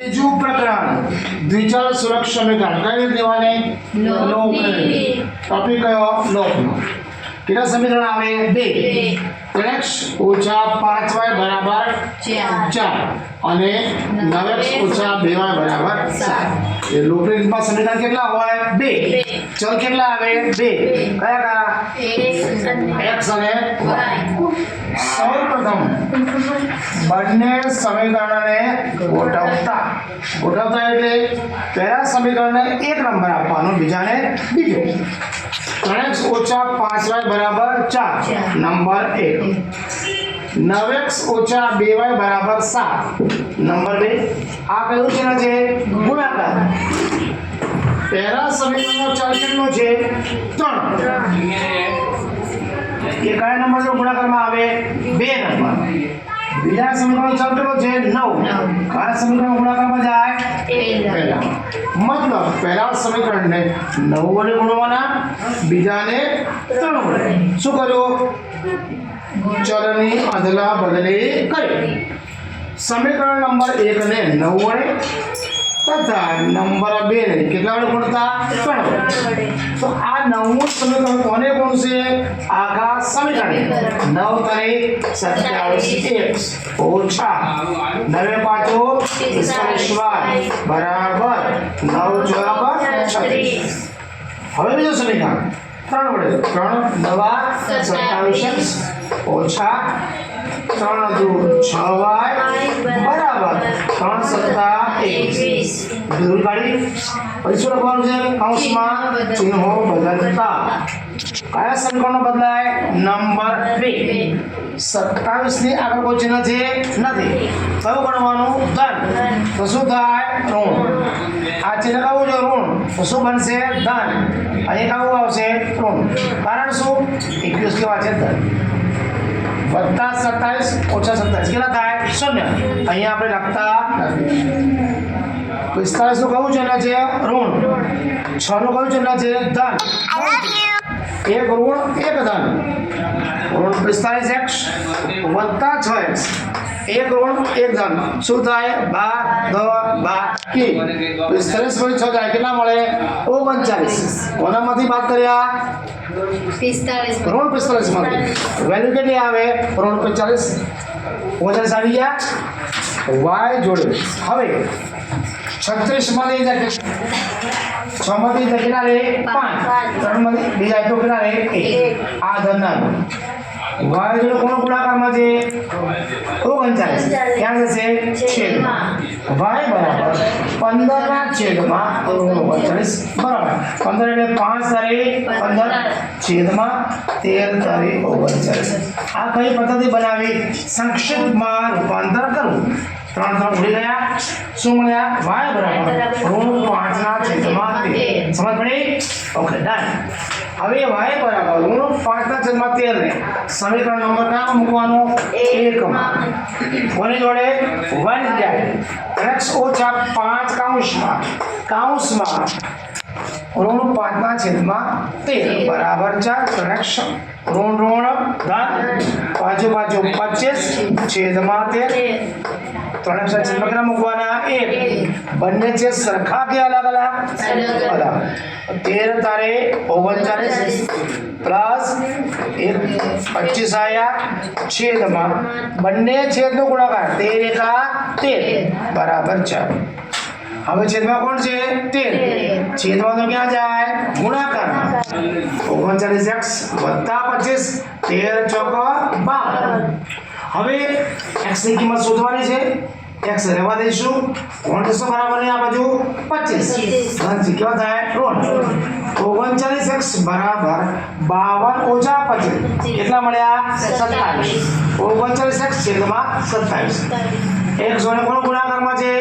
ત્રીજું પ્રકરણ દ્વિચલ સુરક્ષ સમીકરણ કઈ રીતે લેવાને લોપ ટોપિક કયો લોપનો કેટલા સમીકરણ આવે 2 x ઓછા 5y બરાબર 4 અને 9x ઓછા 2y બરાબર 7 એ લોપની રીતમાં સમીકરણ કેટલા હોય 2 ચલ કેટલા આવે 2 કયા કયા x અને y સૌપ્રથમ બંને સમીકરણને ગોઠવતા એટલે પહેલા સમીકરણને એક નંબર આપવાનો બીજાને બીજો 3x ઓછા 5y બરાબર 4 નંબર 1 9x ઓછા 2y બરાબર 7 નંબર 2 આ કયું ચિહ્ન છે ગુણાકાર પહેલા સમીકરણનો ચલ કેટલો છે 3 ये कया नंबर जो गुणाकाરમાં આવે 2 નંબર બીજા સમીકરણનો ચલ કેટલો છે 9 કયા સમીકરણનો ગુણાકારમાં જાય પહેલા મતલબ પહેલા સમીકરણને 9 વડે ગુણવાના બીજાને 3 વડે શું કર્યું ચલની અદલા બદલી કરી સમીકરણ નંબર 1 ને 9 વડે તથા નંબર 2 ને કેટલા વડે ગુણતા 3 વડે તો આ નવમું સમીકરણ કોને ગુણશે આખા સમીકરણ 9 તારીખ 27x ઓછા 9 પાછો 45y બરાબર 9 ચોરા 36 હવે બીજું સમીકરણ 3 વડે 3 નવા 27x ઓછા 3 દુ 6y બરાબર 3 સત્તા 21 દૂર કાઢી પછી શું લખવાનું છે કૌંસમાં ચિહ્નો બદલતા કયા સમીકરણનો બદલાય નંબર 2 27 ની આગળ કોઈ ચિહ્ન છે નથી કયું ગણવાનું ધન તો શું થાય ઋણ આ ચિહ્ન કયું છે ઋણ તો શું બનશે ધન અહીં કયું આવશે ઋણ કારણ શું 21 કેવા છે ધન વત્તા 27 ઓછા 27 કેટલા થાય 0 અહીંયા આપણે લખતા નથી 45 નું કયું ચિહ્ન છે ઋણ 6 નું કયું ચિહ્ન છે ધન એક ઋણ એક ધન ઋણ 45x વત્તા 6x એક ઋણ એક ધન શું થાય બાકી 45 માંથી 6 જાય કેટલા મળે 39 કોનામાંથી બાદ કર્યા 45 ઋણ 45 માંથી વેલ્યુ કેટલી આવે ઋણ 45 39 આવી ગયા y જોડે હવે 36 માંથી જાય 6 માંથી કેટલા રે 5 3 માંથી બીજા તો કેટલા રે 1 આ ધનના y જોડે કોનો ગુણાકારમાં છે 39 ક્યાં જશે છેદમાં y બરાબર 15 ના છેદમાં 39 બરાબર 15 એટલે 5 તારે 15 છેદમાં 13 તારે 39 આ કઈ પદ્ધતિ બનાવી સંક્ષિપ્તમાં રૂપાંતર કરવું 3 3 ઉડી ગયા શું મળ્યા y બરાબર ઋણ 5 ના છેદમાં 13 સમજ પડી ઓકે ડન હવે y બરાબર ઋણ 5 ના છેદમાં 13 ને સમીકરણ નંબર ક્યાં મૂકવાનો 1 માં કોની જોડે y જાય x ઓછા 5 કૌંસમાં ઋણ 5 ના છેદમાં 13 બરાબર 4 x ઋણ ધન બાજુ 25 છેદમાં 13 ત્રણ અક્ષર છેદમાં કેટલા મૂકવાના 1 બંને છે સરખા કે અલગ અલગ 13 તારે 39 પ્લસ 1 25 આયા છેદમાં બંને છેદનો ગુણાકાર 13 એકા 13 બરાબર 4 હવે છેદમાં કોણ છે 13 છેદમાં તો ક્યાં જાય ગુણાકાર 39x વત્તા 25 13 ચોક 12 હવે x ની કિંમત શોધવાની છે x રહેવા દઈશું કોણ થશે બરાબર ને આ બાજુ 25 ધન કેવા થાય ઋણ 39x બરાબર 52 ઓછા 25 કેટલા મળ્યા 27 39x છેદમાં 27 x જોડે કોણ ગુણાકારમાં છે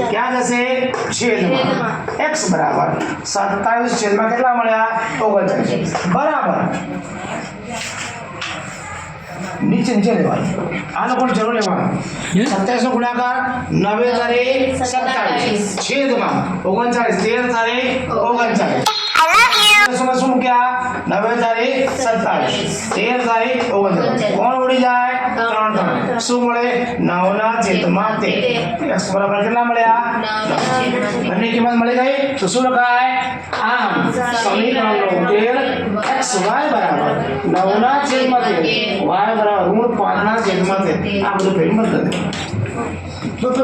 ક્યાં જશે છેદમાં x બરાબર 27 છેદમાં કેટલા મળ્યા 39 બરાબર નીચે લેવાનું આનો પણ જરૂર લેવાનો 27 નો ગુણાકાર 9 તારે 27 છેદમાં 39 13 તારે 39 I love you દસમાં શું મૂક્યા 9 તારીખ 27 13 તારીખ 29 કોણ ઉડી જાય 3 3 શું મળે 9 ના છેદમાં 13 x બરાબર કેટલા મળ્યા 9 બંને કિંમત મળી ગઈ તો શું લખાય આમ સમીકરણનો ઉકેલ xy બરાબર 9 ના છેદમાં 13 y બરાબર ઋણ 5 ના છેદમાં 13 આ બધું ભેગું મત